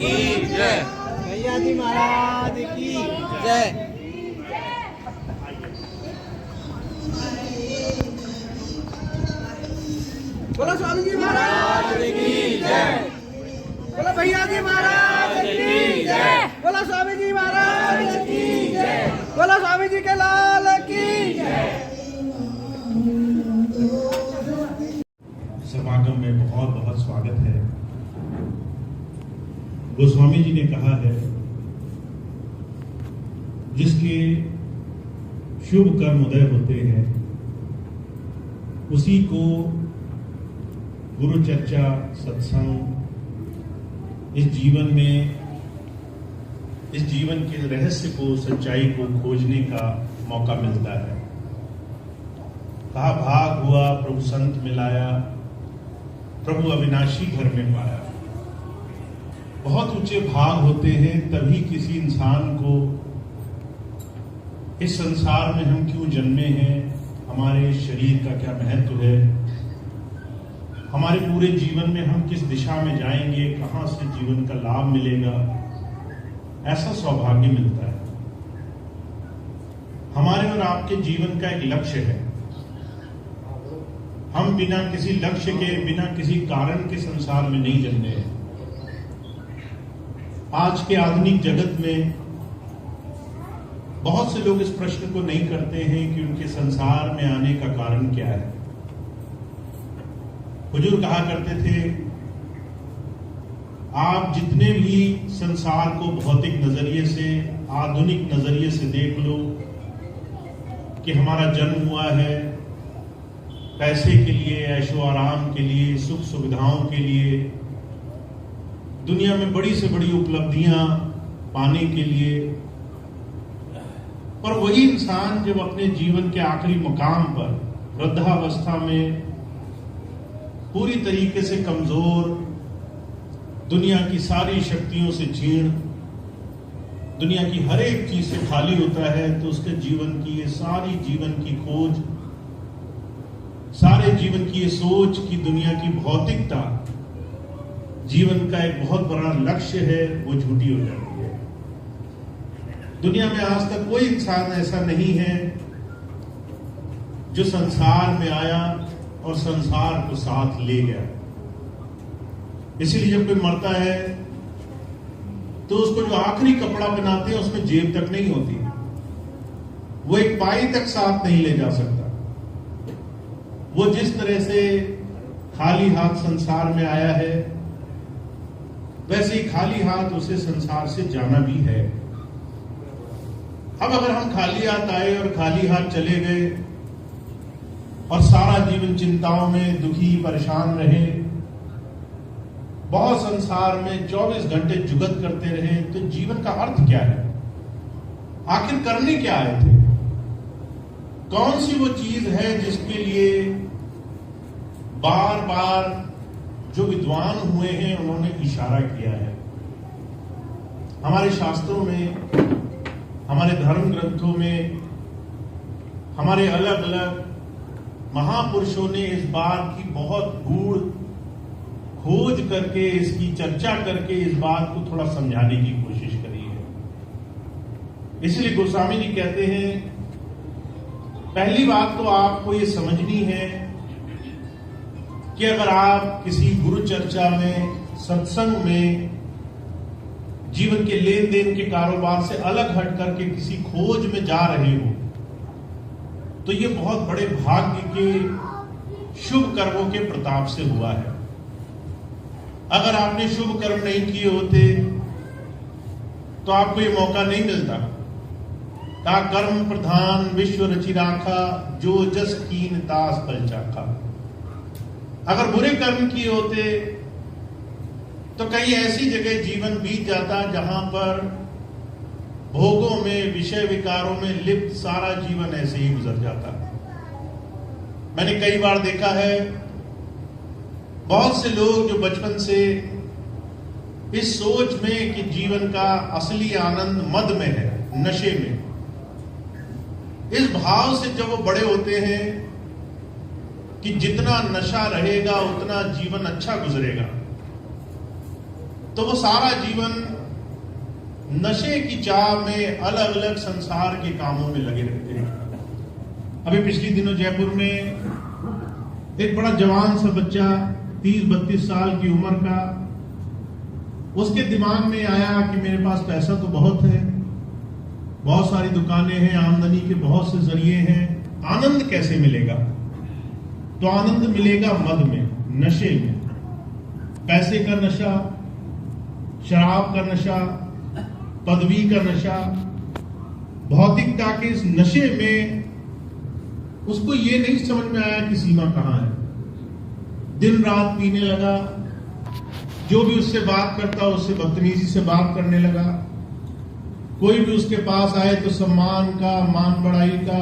की जय। भैया जी महाराज की जय। बोलो स्वामी जी महाराज की जय। बोलो भैया जी महाराज की जय। बोलो स्वामी जी महाराज की जय। बोलो स्वामी जी के लाल की जय। समागम में बहुत बहुत स्वागत है। गोस्वामी जी ने कहा है, जिसके शुभ कर्म उदय होते हैं उसी को गुरु चर्चा, सत्संग, इस जीवन के रहस्य को, सच्चाई को खोजने का मौका मिलता है। कहा भाग हुआ प्रभु संत मिलाया, प्रभु अविनाशी घर में पाया। बहुत ऊंचे भाग होते हैं तभी किसी इंसान को इस संसार में हम क्यों जन्मे हैं, हमारे शरीर का क्या महत्व है, हमारे पूरे जीवन में हम किस दिशा में जाएंगे, कहां से जीवन का लाभ मिलेगा, ऐसा सौभाग्य मिलता है। हमारे और आपके जीवन का एक लक्ष्य है। हम बिना किसी लक्ष्य के, बिना किसी कारण के संसार में नहीं जन्मे हैं। आज के आधुनिक जगत में बहुत से लोग इस प्रश्न को नहीं करते हैं कि उनके संसार में आने का कारण क्या है। हुजूर कहा करते थे, आप जितने भी संसार को भौतिक नजरिए से, आधुनिक नजरिए से देख लो कि हमारा जन्म हुआ है पैसे के लिए, ऐशो आराम के लिए, सुख सुविधाओं के लिए, दुनिया में बड़ी से बड़ी उपलब्धियां पाने के लिए। पर वही इंसान जब अपने जीवन के आखिरी मुकाम पर वृद्धावस्था में पूरी तरीके से कमजोर, दुनिया की सारी शक्तियों से क्षीण, दुनिया की हर एक चीज से खाली होता है, तो उसके जीवन की ये सारी जीवन की खोज, सारे जीवन की ये सोच कि दुनिया की भौतिकता जीवन का एक बहुत बड़ा लक्ष्य है, वो झूठी हो जाती है। दुनिया में आज तक कोई इंसान ऐसा नहीं है जो संसार में आया और संसार को साथ ले गया। इसीलिए जब कोई मरता है तो उसको जो आखिरी कपड़ा पहनाते हैं उसमें जेब तक नहीं होती, वो एक पाई तक साथ नहीं ले जा सकता। वो जिस तरह से खाली हाथ संसार में आया है, वैसे ही खाली हाथ उसे संसार से जाना भी है। अब अगर हम खाली हाथ आए और खाली हाथ चले गए और सारा जीवन चिंताओं में दुखी परेशान रहे, बहुत संसार में 24 घंटे जुगत करते रहे, तो जीवन का अर्थ क्या है? आखिर करने क्या आए थे? कौन सी वो चीज है जिसके लिए बार बार जो विद्वान हुए हैं उन्होंने इशारा किया है? हमारे शास्त्रों में, हमारे धर्म ग्रंथों में, हमारे अलग अलग महापुरुषों ने इस बात की बहुत गूढ़ खोज करके, इसकी चर्चा करके इस बात को थोड़ा समझाने की कोशिश करी है। इसलिए गोस्वामी जी कहते हैं, पहली बात तो आपको ये समझनी है कि अगर आप किसी गुरु चर्चा में, सत्संग में, जीवन के लेन देन के कारोबार से अलग हट करके किसी खोज में जा रहे हो, तो ये बहुत बड़े भाग्य के शुभ कर्मों के प्रताप से हुआ है। अगर आपने शुभ कर्म नहीं किए होते तो आपको ये मौका नहीं मिलता। ता कर्म प्रधान विश्व रचि राखा, जो जस कीन तास पल चाखा। अगर बुरे कर्म किए होते तो कहीं ऐसी जगह जीवन बीत जाता जहां पर भोगों में, विषय विकारों में लिप्त सारा जीवन ऐसे ही गुजर जाता। मैंने कई बार देखा है, बहुत से लोग जो बचपन से इस सोच में कि जीवन का असली आनंद मद में है, नशे में, इस भाव से जब वो बड़े होते हैं कि जितना नशा रहेगा उतना जीवन अच्छा गुजरेगा, तो वो सारा जीवन नशे की चाह में अलग अलग संसार के कामों में लगे रहते हैं। अभी पिछले दिनों जयपुर में एक बड़ा जवान सा बच्चा 30-32 साल की उम्र का, उसके दिमाग में आया कि मेरे पास पैसा तो बहुत है, बहुत सारी दुकानें हैं, आमदनी के बहुत से जरिए हैं, आनंद कैसे मिलेगा? तो आनंद मिलेगा मद में, नशे में। पैसे का नशा, शराब का नशा, पदवी का नशा, भौतिकता के इस नशे में उसको ये नहीं समझ में आया कि सीमा कहां है। दिन रात पीने लगा, जो भी उससे बात करता उससे बदतमीजी से बात करने लगा। कोई भी उसके पास आए तो सम्मान का, मान बढ़ाई का,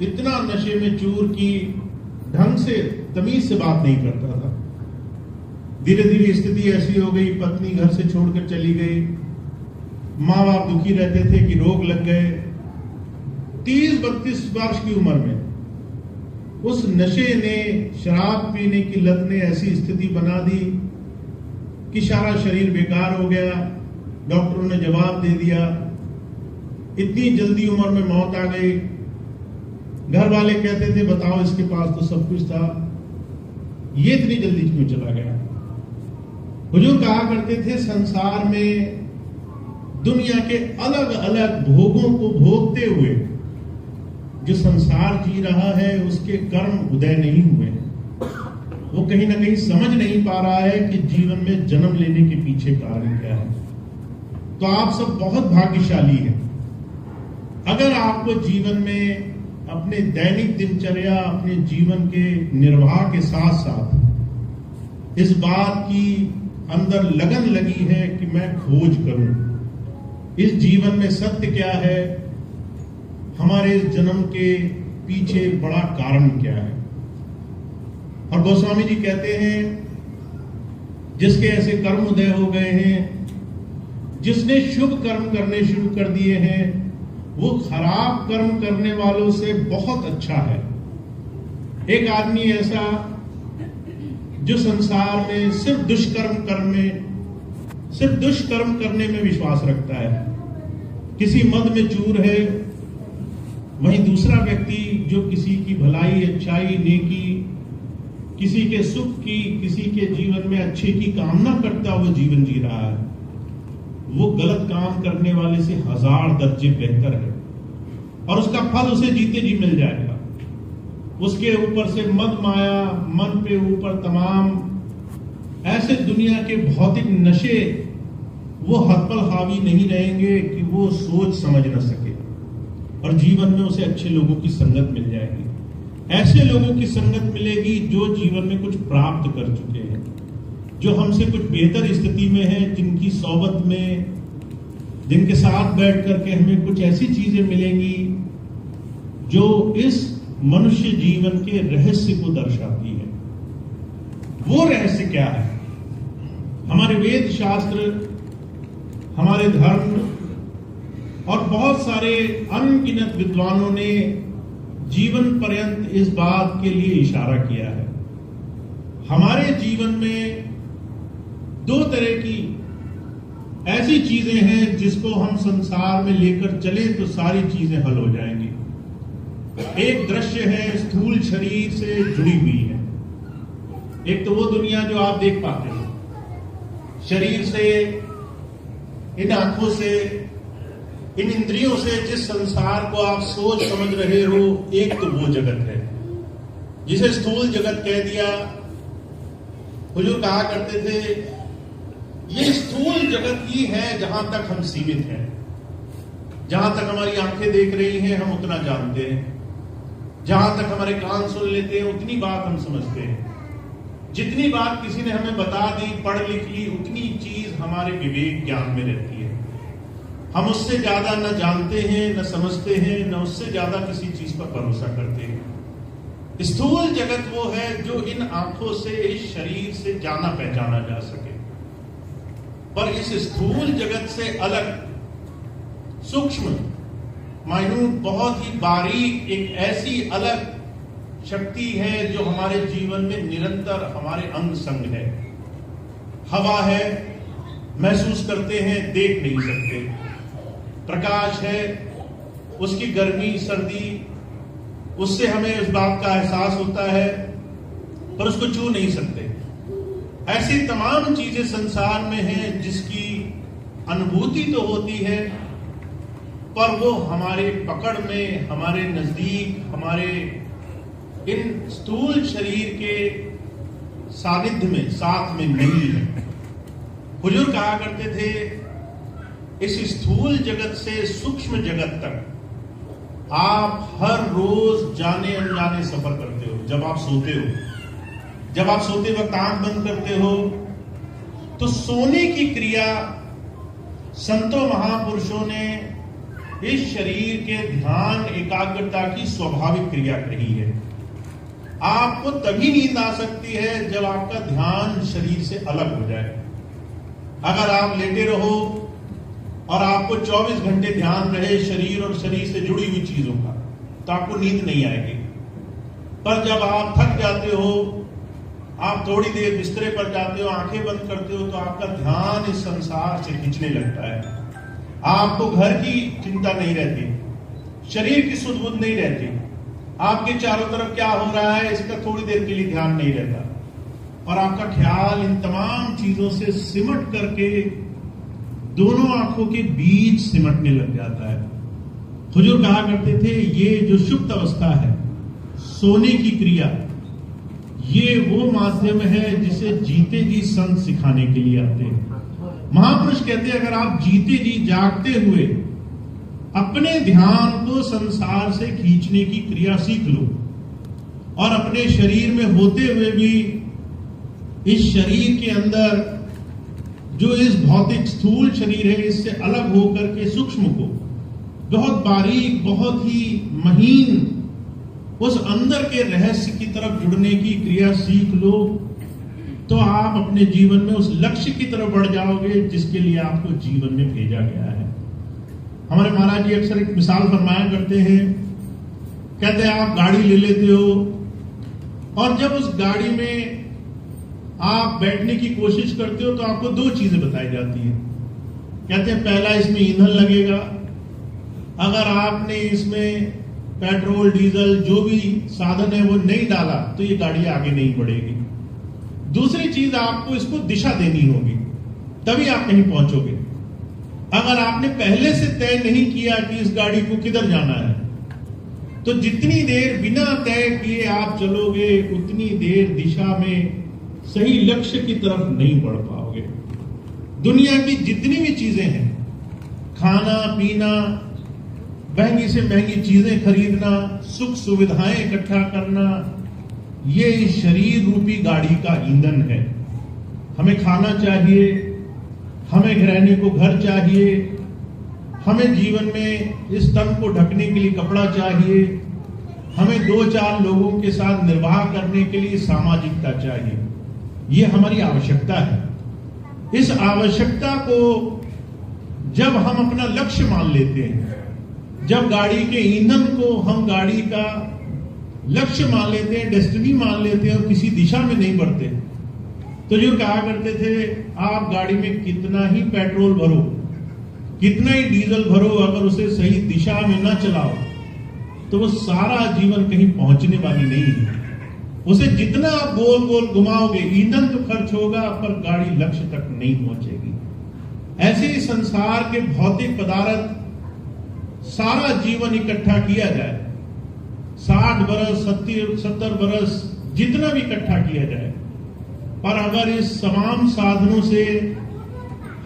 इतना नशे में चूर की ढंग से, तमीज से बात नहीं करता था। धीरे धीरे स्थिति ऐसी हो गई, पत्नी घर से छोड़कर चली गई, माँ बाप दुखी रहते थे कि रोग लग गए। 30-32 वर्ष की उम्र में उस नशे ने, शराब पीने की लत ने ऐसी स्थिति बना दी कि सारा शरीर बेकार हो गया। डॉक्टरों ने जवाब दे दिया, इतनी जल्दी उम्र में मौत आ गई। घर वाले कहते थे बताओ इसके पास तो सब कुछ था, ये इतनी जल्दी क्यों चला गया? हुजूर कहा करते थे संसार में दुनिया के अलग अलग भोगों को भोगते हुए जो संसार जी रहा है उसके कर्म उदय नहीं हुए। वो कहीं ना कहीं समझ नहीं पा रहा है कि जीवन में जन्म लेने के पीछे कारण क्या है। तो आप सब बहुत भाग्यशाली हैं अगर आपको जीवन में अपने दैनिक दिनचर्या, अपने जीवन के निर्वाह के साथ साथ इस बात की अंदर लगन लगी है कि मैं खोज करूं इस जीवन में सत्य क्या है, हमारे इस जन्म के पीछे बड़ा कारण क्या है। और गोस्वामी जी कहते हैं जिसके ऐसे कर्म उदय हो गए हैं, जिसने शुभ कर्म करने शुरू कर दिए हैं, वो खराब कर्म करने वालों से बहुत अच्छा है। एक आदमी ऐसा जो संसार में सिर्फ दुष्कर्म करने में विश्वास रखता है, किसी मद में चूर है, वहीं दूसरा व्यक्ति जो किसी की भलाई, अच्छाई, नेकी, किसी के सुख की, किसी के जीवन में अच्छे की कामना करता हुआ जीवन जी रहा है, वो गलत काम करने वाले से 1000 दर्जे बेहतर है और उसका फल उसे जीते जी मिल जाएगा। उसके ऊपर से मद माया, मन पे ऊपर तमाम ऐसे दुनिया के भौतिक नशे वो हद पर हावी नहीं रहेंगे कि वो सोच समझ न सके और जीवन में उसे अच्छे लोगों की संगत मिल जाएगी। ऐसे लोगों की संगत मिलेगी जो जीवन में कुछ प्राप्त कर चुके हैं, जो हमसे कुछ बेहतर स्थिति में है, जिनकी सोबत में, जिनके साथ बैठ करके हमें कुछ ऐसी चीजें मिलेंगी जो इस मनुष्य जीवन के रहस्य को दर्शाती है। वो रहस्य क्या है? हमारे वेद शास्त्र, हमारे धर्म और बहुत सारे अनगिनत विद्वानों ने जीवन पर्यंत इस बात के लिए इशारा किया है। हमारे जीवन में 2 तरह की ऐसी चीजें हैं जिसको हम संसार में लेकर चलें तो सारी चीजें हल हो जाएंगी। एक दृश्य है स्थूल शरीर से जुड़ी हुई है। एक तो वो दुनिया जो आप देख पाते हैं, शरीर से, इन आंखों से, इन इंद्रियों से जिस संसार को आप सोच समझ रहे हो, एक तो वो जगत है जिसे स्थूल जगत कह दिया। हुजूर कहा करते थे ये स्थूल जगत ही है जहां तक हम सीमित हैं, जहां तक हमारी आंखें देख रही हैं हम उतना जानते हैं, जहां तक हमारे कान सुन लेते हैं उतनी बात हम समझते हैं, जितनी बात किसी ने हमें बता दी, पढ़ लिख ली, उतनी चीज हमारे विवेक ज्ञान में रहती है। हम उससे ज्यादा न जानते हैं, न समझते हैं, न उससे ज्यादा किसी चीज पर भरोसा करते हैं। स्थूल जगत वो है जो इन आंखों से, इस शरीर से जाना पहचाना जा सके। पर इस स्थूल जगत से अलग सूक्ष्म, माइन्यूट, बहुत ही बारीक एक ऐसी अलग शक्ति है जो हमारे जीवन में निरंतर हमारे अंग संग है। हवा है, महसूस करते हैं, देख नहीं सकते। प्रकाश है, उसकी गर्मी सर्दी, उससे हमें उस बात का एहसास होता है, पर उसको छू नहीं सकते। ऐसी तमाम चीजें संसार में हैं जिसकी अनुभूति तो होती है, पर वो हमारे पकड़ में, हमारे नजदीक, हमारे इन स्थूल शरीर के सानिध्य में, साथ में नहीं है। हुजूर कहा करते थे, इस स्थूल जगत से सूक्ष्म जगत तक आप हर रोज जाने अनजाने सफर करते हो। जब आप सोते हो, जब आप सोते वक्त आंख बंद करते हो, तो सोने की क्रिया संतों महापुरुषों ने इस शरीर के ध्यान एकाग्रता की स्वाभाविक क्रिया कही है। आपको तभी नींद आ सकती है जब आपका ध्यान शरीर से अलग हो जाए। अगर आप लेटे रहो और आपको 24 घंटे ध्यान रहे शरीर और शरीर से जुड़ी हुई चीजों का, तो आपको नींद नहीं आएगी। पर जब आप थक जाते हो, आप थोड़ी देर बिस्तरे पर जाते हो, आंखें बंद करते हो, तो आपका ध्यान इस संसार से खींचने लगता है। आपको घर की चिंता नहीं रहती, शरीर की सुध बुध नहीं रहती, आपके चारों तरफ क्या हो रहा है इसका थोड़ी देर के लिए ध्यान नहीं रहता, और आपका ख्याल इन तमाम चीजों से सिमट करके दोनों आंखों के बीच सिमटने लग जाता है। हुजूर कहा करते थे, ये जो सुप्त अवस्था है, सोने की क्रिया, ये वो माध्यम है जिसे जीते जी संत सिखाने के लिए आते हैं। महापुरुष कहते हैं, अगर आप जीते जी जागते हुए अपने ध्यान को संसार से खींचने की क्रिया सीख लो, और अपने शरीर में होते हुए भी इस शरीर के अंदर जो इस भौतिक स्थूल शरीर है, इससे अलग होकर के सूक्ष्म को, बहुत बारीक, बहुत ही महीन उस अंदर के रहस्य की तरफ जुड़ने की क्रिया सीख लो, तो आप अपने जीवन में उस लक्ष्य की तरफ बढ़ जाओगे जिसके लिए आपको जीवन में भेजा गया है। हमारे महाराज जी अक्सर एक मिसाल फरमाया करते हैं, कहते हैं आप गाड़ी ले लेते हो, और जब उस गाड़ी में आप बैठने की कोशिश करते हो तो आपको दो चीजें बताई जाती है। कहते हैं पहला, इसमें ईंधन लगेगा, अगर आपने इसमें पेट्रोल डीजल जो भी साधन है वो नहीं डाला तो ये गाड़ी आगे नहीं बढ़ेगी। दूसरी चीज, आपको इसको दिशा देनी होगी, तभी आप कहीं पहुंचोगे। अगर आपने पहले से तय नहीं किया कि इस गाड़ी को किधर जाना है, तो जितनी देर बिना तय किए आप चलोगे, उतनी देर दिशा में सही लक्ष्य की तरफ नहीं बढ़ पाओगे। दुनिया की जितनी भी चीजें हैं, खाना पीना, महंगी से महंगी चीजें खरीदना, सुख सुविधाएं इकट्ठा करना, ये इस शरीर रूपी गाड़ी का ईंधन है। हमें खाना चाहिए, हमें रहने को घर चाहिए, हमें जीवन में इस तन को ढकने के लिए कपड़ा चाहिए, हमें 2-4 लोगों के साथ निर्वाह करने के लिए सामाजिकता चाहिए। ये हमारी आवश्यकता है। इस आवश्यकता को जब हम अपना लक्ष्य मान लेते हैं, जब गाड़ी के ईंधन को हम गाड़ी का लक्ष्य मान लेते हैं, डेस्टिनी मान लेते हैं, और किसी दिशा में नहीं बढ़ते, तो जो कहा करते थे, आप गाड़ी में कितना ही पेट्रोल भरो, कितना ही डीजल भरो, अगर उसे सही दिशा में ना चलाओ तो वो सारा जीवन कहीं पहुंचने वाली नहीं है। उसे जितना आप गोल गोल घुमाओगे, ईंधन तो खर्च होगा, पर गाड़ी लक्ष्य तक नहीं पहुंचेगी। ऐसे ही संसार के भौतिक पदार्थ सारा जीवन इकट्ठा किया जाए, 60 बरस 70 बरस जितना भी इकट्ठा किया जाए, पर अगर इस तमाम साधनों से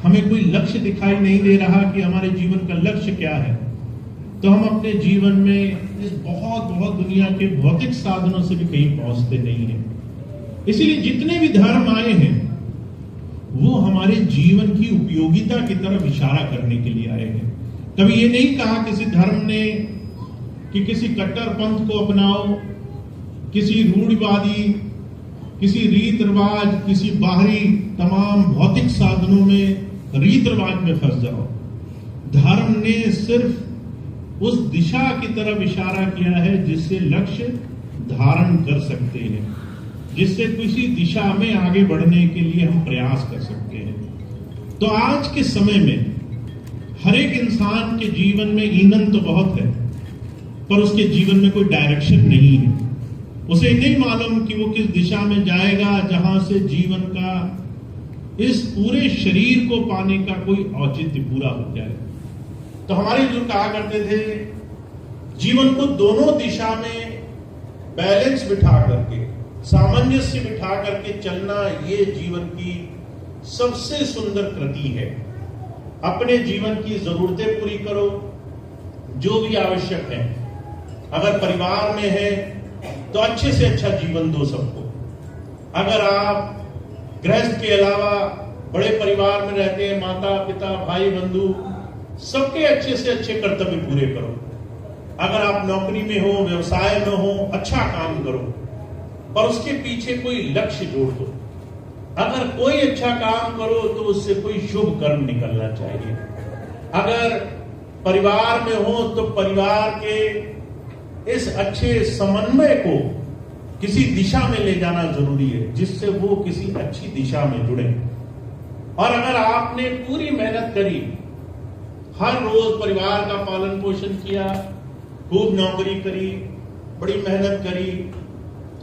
हमें कोई लक्ष्य दिखाई नहीं दे रहा कि हमारे जीवन का लक्ष्य क्या है, तो हम अपने जीवन में इस बहुत बहुत दुनिया के भौतिक साधनों से भी कहीं पहुंचते नहीं हैं। इसीलिए जितने भी धर्म आए हैं वो हमारे जीवन की उपयोगिता की तरफ इशारा करने के लिए आए हैं। कभी ये नहीं कहा किसी धर्म ने कि किसी कट्टर पंथ को अपनाओ, किसी रूढ़िवादी, किसी रीत रिवाज, किसी बाहरी तमाम भौतिक साधनों में रीत रिवाज में फंस जाओ। धर्म ने सिर्फ उस दिशा की तरफ इशारा किया है जिससे लक्ष्य धारण कर सकते हैं, जिससे किसी दिशा में आगे बढ़ने के लिए हम प्रयास कर सकते हैं। तो आज के समय में हर एक इंसान के जीवन में ईंधन तो बहुत है, पर उसके जीवन में कोई डायरेक्शन नहीं है। उसे नहीं मालूम कि वो किस दिशा में जाएगा जहां से जीवन का इस पूरे शरीर को पाने का कोई औचित्य पूरा हो जाए। तो हमारे जो कहा करते थे, जीवन को दोनों दिशा में बैलेंस बिठा करके, सामंजस्य बिठा करके चलना, ये जीवन की सबसे सुंदर कृति है। अपने जीवन की जरूरतें पूरी करो, जो भी आवश्यक है। अगर परिवार में है तो अच्छे से अच्छा जीवन दो सबको। अगर आप गृहस्थ के अलावा बड़े परिवार में रहते हैं, माता पिता भाई बंधु, सबके अच्छे से अच्छे कर्तव्य पूरे करो। अगर आप नौकरी में हो, व्यवसाय में हो, अच्छा काम करो, पर उसके पीछे कोई लक्ष्य जोड़ दो। अगर कोई अच्छा काम करो तो उससे कोई शुभ कर्म निकलना चाहिए। अगर परिवार में हो तो परिवार के इस अच्छे समन्वय को किसी दिशा में ले जाना जरूरी है, जिससे वो किसी अच्छी दिशा में जुड़े। और अगर आपने पूरी मेहनत करी, हर रोज परिवार का पालन पोषण किया, खूब नौकरी करी, बड़ी मेहनत करी,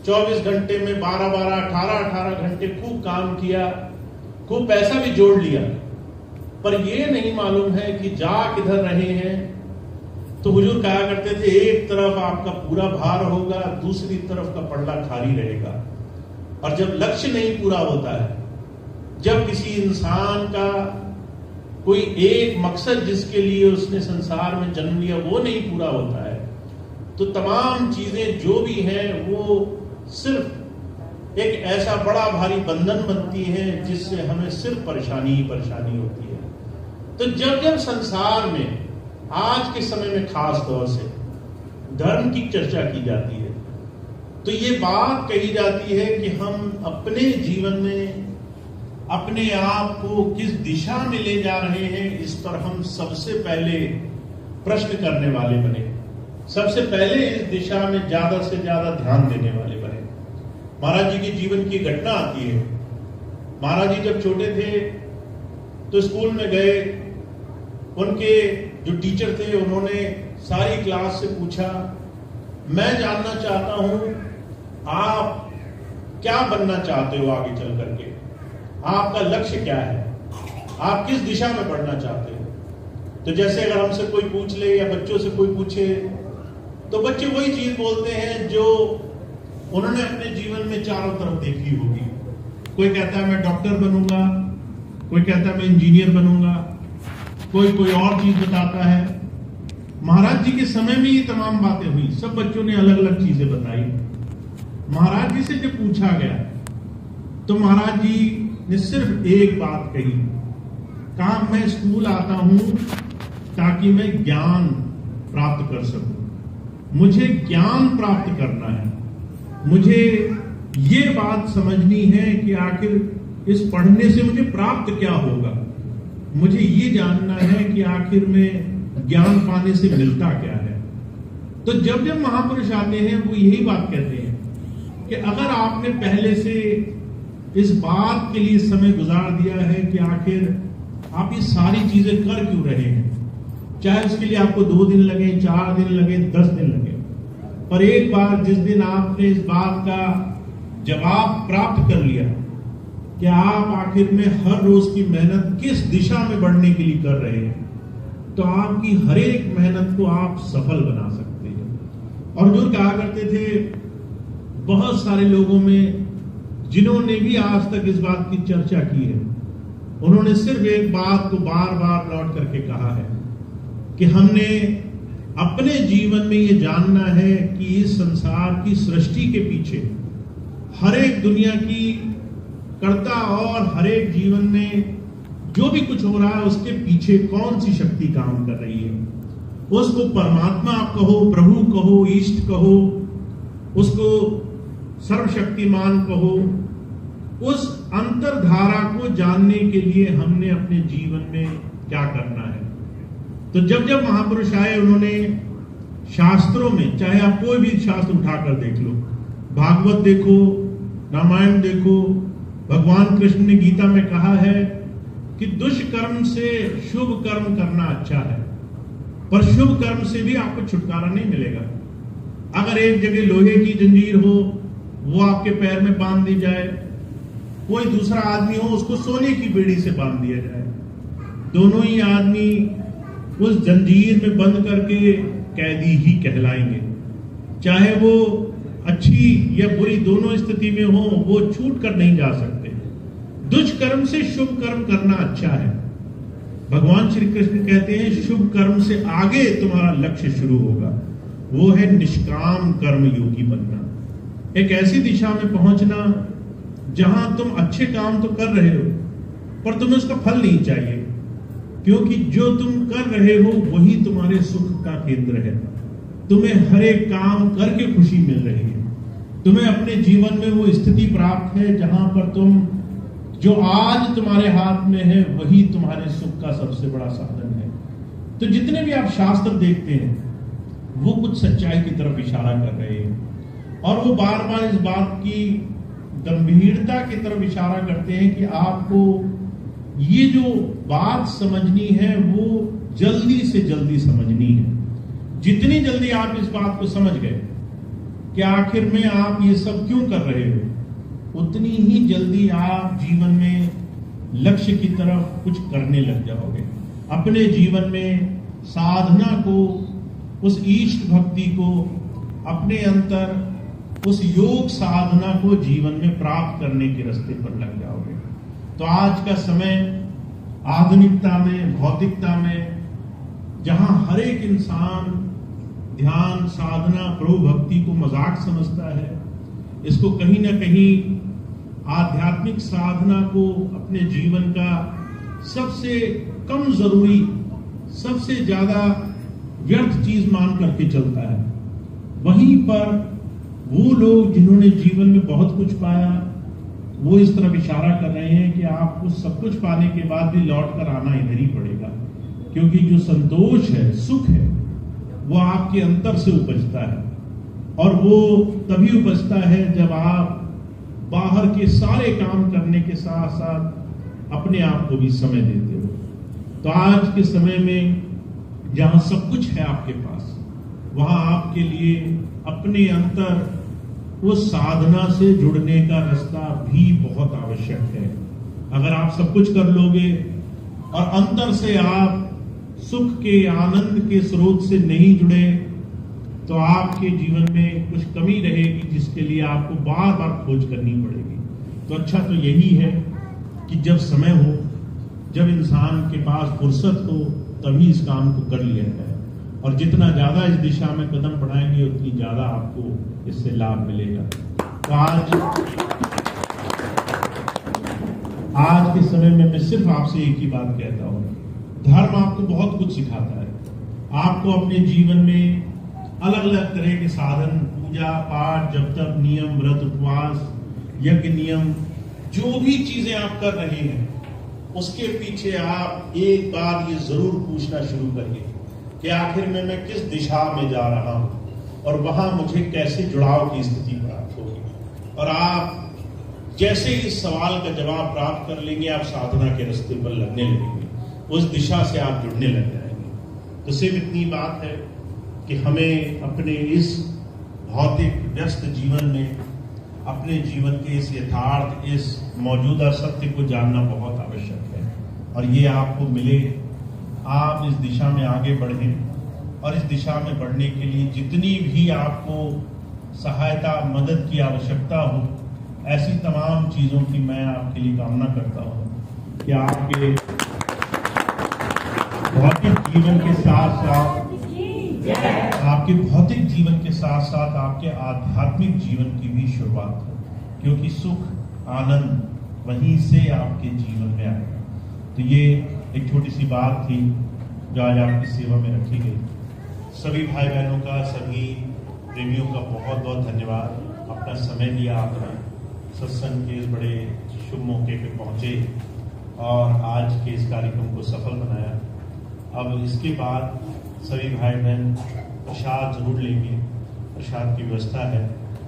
24 घंटे में 12-12, 18-18 घंटे खूब काम किया, खूब पैसा भी जोड़ लिया, पर यह नहीं मालूम है कि जा किधर रहे हैं। तो हुजूर कहा करते थे, एक तरफ आपका पूरा भार होगा, दूसरी तरफ का पल्ला खाली रहेगा। और जब लक्ष्य नहीं पूरा होता है, जब किसी इंसान का कोई एक मकसद जिसके लिए उसने संसार में जन्म लिया वो नहीं पूरा होता है, तो तमाम चीजें जो भी हैं वो सिर्फ एक ऐसा बड़ा भारी बंधन बनती है जिससे हमें सिर्फ परेशानी ही परेशानी होती है। तो जब जब संसार में आज के समय में खास तौर से धर्म की चर्चा की जाती है, तो ये बात कही जाती है कि हम अपने जीवन में अपने आप को किस दिशा में ले जा रहे हैं, इस पर हम सबसे पहले प्रश्न करने वाले बने, सबसे पहले इस दिशा में ज्यादा से ज्यादा ध्यान देने वाले बने। महाराज जी की जीवन की घटना आती है। महाराज जी जब छोटे थे तो स्कूल में गए, उनके जो टीचर थे उन्होंने सारी क्लास से पूछा, मैं जानना चाहता हूं आप क्या बनना चाहते हो आगे चल करके, आपका लक्ष्य क्या है, आप किस दिशा में बढ़ना चाहते हो। तो जैसे अगर हमसे कोई पूछ ले या बच्चों से कोई पूछे, तो बच्चे वही चीज बोलते हैं जो उन्होंने अपने जीवन में चारों तरफ देखी होगी। कोई कहता है मैं डॉक्टर बनूंगा, कोई कहता है मैं इंजीनियर बनूंगा, कोई और चीज बताता है। महाराज जी के समय में ये तमाम बातें हुई, सब बच्चों ने अलग अलग चीजें बताई। महाराज जी से जब पूछा गया तो महाराज जी ने सिर्फ एक बात कही, कहा मैं स्कूल आता हूं ताकि मैं ज्ञान प्राप्त कर सकूं, मुझे ज्ञान प्राप्त करना है, मुझे ये बात समझनी है कि आखिर इस पढ़ने से मुझे प्राप्त क्या होगा, मुझे ये जानना है कि आखिर में ज्ञान पाने से मिलता क्या है। तो जब जब महापुरुष आते हैं वो यही बात कहते हैं कि अगर आपने पहले से इस बात के लिए समय गुजार दिया है कि आखिर आप ये सारी चीजें कर क्यों रहे हैं, चाहे उसके लिए आपको 2 दिन लगे, 4 दिन लगे, 10 दिन लगे, पर एक बार जिस दिन आपने इस बात का जवाब प्राप्त कर लिया कि आप आखिर में हर रोज की मेहनत किस दिशा में बढ़ने के लिए कर रहे हैं, तो आपकी हर एक मेहनत को आप सफल बना सकते हैं। और जो कहा करते थे, बहुत सारे लोगों में जिन्होंने भी आज तक इस बात की चर्चा की है, उन्होंने सिर्फ एक बात को बार बार लौट करके कहा है कि हमने अपने जीवन में ये जानना है कि इस संसार की सृष्टि के पीछे हर एक दुनिया की कर्ता और हर एक जीवन में जो भी कुछ हो रहा है उसके पीछे कौन सी शक्ति काम कर रही है। उसको परमात्मा आप कहो, प्रभु कहो, ईष्ट कहो, उसको सर्वशक्तिमान कहो, उस अंतरधारा को जानने के लिए हमने अपने जीवन में क्या करना है। तो जब जब महापुरुष आए, उन्होंने शास्त्रों में, चाहे आप कोई भी शास्त्र उठाकर देख लो, भागवत देखो, रामायण देखो, भगवान कृष्ण ने गीता में कहा है कि दुष्कर्म से शुभ कर्म करना अच्छा है, पर शुभ कर्म से भी आपको छुटकारा नहीं मिलेगा। अगर एक जगह लोहे की जंजीर हो, वो आपके पैर में बांध दी जाए, कोई दूसरा आदमी हो उसको सोने की बेड़ी से बांध दिया जाए, दोनों ही आदमी उस जंजीर में बंद करके कैदी ही कहलाएंगे। चाहे वो अच्छी या बुरी दोनों स्थिति में हो, वो छूट कर नहीं जा सकते। दुष्कर्म से शुभ कर्म करना अच्छा है। भगवान श्री कृष्ण कहते हैं शुभ कर्म से आगे तुम्हारा लक्ष्य शुरू होगा, वो है निष्काम कर्म योगी बनना। एक ऐसी दिशा में पहुंचना जहां तुम अच्छे काम तो कर रहे हो, पर तुम्हें उसका फल नहीं चाहिए, क्योंकि जो तुम कर रहे हो वही तुम्हारे सुख का केंद्र है। तुम्हें हर एक काम करके खुशी मिल रही है। तुम्हें अपने जीवन में वो स्थिति प्राप्त है जहां पर तुम जो आज तुम्हारे हाथ में है वही तुम्हारे सुख का सबसे बड़ा साधन है। तो जितने भी आप शास्त्र देखते हैं वो कुछ सच्चाई की तरफ इशारा कर रहे हैं, और वो बार बार इस बात की गंभीरता की तरफ इशारा करते हैं कि आपको ये जो बात समझनी है वो जल्दी से जल्दी समझनी है। जितनी जल्दी आप इस बात को समझ गए कि आखिर में आप ये सब क्यों कर रहे हो, उतनी ही जल्दी आप जीवन में लक्ष्य की तरफ कुछ करने लग जाओगे। अपने जीवन में साधना को, उस इष्ट भक्ति को, अपने अंतर उस योग साधना को जीवन में प्राप्त करने के रास्ते पर लग जाओगे। तो आज का समय आधुनिकता में, भौतिकता में, जहां हर एक इंसान ध्यान, साधना, प्रभु भक्ति को मजाक समझता है, इसको कहीं ना कहीं आध्यात्मिक साधना को अपने जीवन का सबसे कम जरूरी, सबसे ज्यादा व्यर्थ चीज मान करके चलता है, वहीं पर वो लोग जिन्होंने जीवन में बहुत कुछ पाया वो इस तरफ इशारा कर रहे हैं कि आपको सब कुछ पाने के बाद भी लौट कर आना इधर ही पड़ेगा, क्योंकि जो संतोष है, सुख है, वो आपके अंतर से उपजता है, और वो तभी उपजता है जब आप बाहर के सारे काम करने के साथ साथ अपने आप को भी समय देते हो। तो आज के समय में जहां सब कुछ है आपके पास, वहां आपके लिए अपने अंतर उस साधना से जुड़ने का रास्ता भी बहुत आवश्यक है। अगर आप सब कुछ कर लोगे और अंतर से आप सुख के, आनंद के स्रोत से नहीं जुड़े, तो आपके जीवन में कुछ कमी रहेगी जिसके लिए आपको बार बार खोज करनी पड़ेगी। तो अच्छा तो यही है कि जब समय हो, जब इंसान के पास फुर्सत हो, तभी इस काम को कर लिया जाए, और जितना ज्यादा इस दिशा में कदम बढ़ाएंगे उतनी ज्यादा आपको इससे लाभ मिलेगा। तो आज के समय में मैं सिर्फ आपसे एक ही बात कहता हूं, धर्म आपको बहुत कुछ सिखाता है। आपको अपने जीवन में अलग अलग तरह के साधन, पूजा पाठ, जब तक नियम, व्रत, उपवास, यज्ञ, नियम, जो भी चीजें आप कर रहे हैं उसके पीछे आप एक बार ये जरूर पूछना शुरू करिए कि आखिर में मैं किस दिशा में जा रहा हूं और वहां मुझे कैसे जुड़ाव की स्थिति प्राप्त होगी। और आप जैसे इस सवाल का जवाब प्राप्त कर लेंगे, आप साधना के रास्ते पर लगने लगेंगे, उस दिशा से आप जुड़ने लग जाएंगे। तो सिर्फ इतनी बात है कि हमें अपने इस भौतिक व्यस्त जीवन में अपने जीवन के इस यथार्थ, इस मौजूदा सत्य को जानना बहुत आवश्यक है, और ये आपको मिले, आप इस दिशा में आगे बढ़ें, और इस दिशा में बढ़ने के लिए जितनी भी आपको सहायता, मदद की आवश्यकता हो, ऐसी तमाम चीजों की मैं आपके लिए कामना करता हूं कि आपके भौतिक जीवन के साथ साथ आपके भौतिक जीवन के साथ साथ आपके आध्यात्मिक जीवन की भी शुरुआत हो, क्योंकि सुख, आनंद वहीं से आपके जीवन में आएगा। तो ये एक छोटी सी बात थी जो आज आपकी सेवा में रखी गई। सभी भाई बहनों का, सभी प्रेमियों का बहुत बहुत धन्यवाद। अपना समय दिया, आपने सत्संग के इस बड़े शुभ मौके पे पहुंचे और आज के इस कार्यक्रम को सफल बनाया। अब इसके बाद सभी भाई बहन प्रसाद जरूर लेंगे, प्रसाद की व्यवस्था है,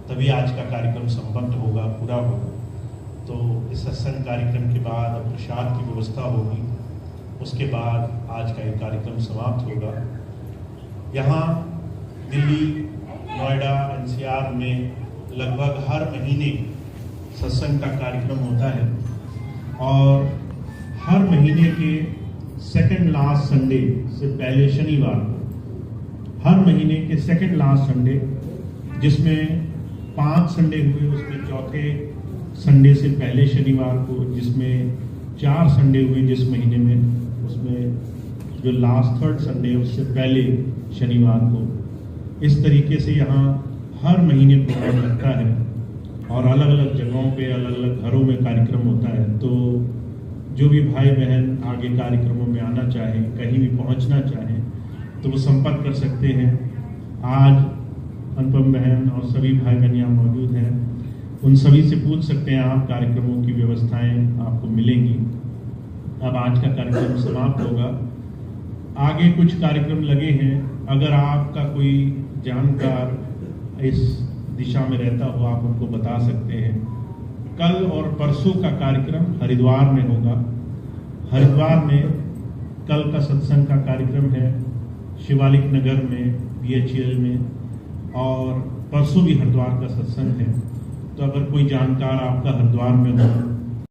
तभी आज का कार्यक्रम संपन्न होगा, पूरा होगा। तो इस इस सत्संग कार्यक्रम के बाद अब प्रसाद की व्यवस्था होगी, उसके बाद आज का ये कार्यक्रम समाप्त होगा। यहाँ दिल्ली, नोएडा, एनसीआर में लगभग हर महीने सत्संग का कार्यक्रम होता है और हर महीने के सेकंड लास्ट संडे से पहले शनिवार को, हर महीने के सेकंड लास्ट संडे, जिसमें 5 संडे हुए, उसमें चौथे संडे से पहले शनिवार को, जिसमें 4 संडे हुए जिस महीने में, उसमें जो लास्ट थर्ड संडे उससे पहले शनिवार को, इस तरीके से यहाँ हर महीने प्रोग्राम लगता है और अलग अलग जगहों पे, अलग अलग घरों में कार्यक्रम होता है। तो जो भी भाई बहन आगे कार्यक्रमों में आना चाहें, कहीं भी पहुंचना चाहें, तो वो संपर्क कर सकते हैं। आज अनुपम बहन और सभी भाई बहन यहाँ मौजूद हैं, उन सभी से पूछ सकते हैं आप, कार्यक्रमों की व्यवस्थाएं आपको मिलेंगी। अब आज का कार्यक्रम समाप्त होगा, आगे कुछ कार्यक्रम लगे हैं। अगर आपका कोई जानकार इस दिशा में रहता हो, आप उनको बता सकते हैं। कल और परसों का कार्यक्रम हरिद्वार में होगा। हरिद्वार में कल का सत्संग का कार्यक्रम है शिवालिक नगर में, BHEL में, और परसों भी हरिद्वार का सत्संग है। तो अगर कोई जानकार आपका हरिद्वार में हो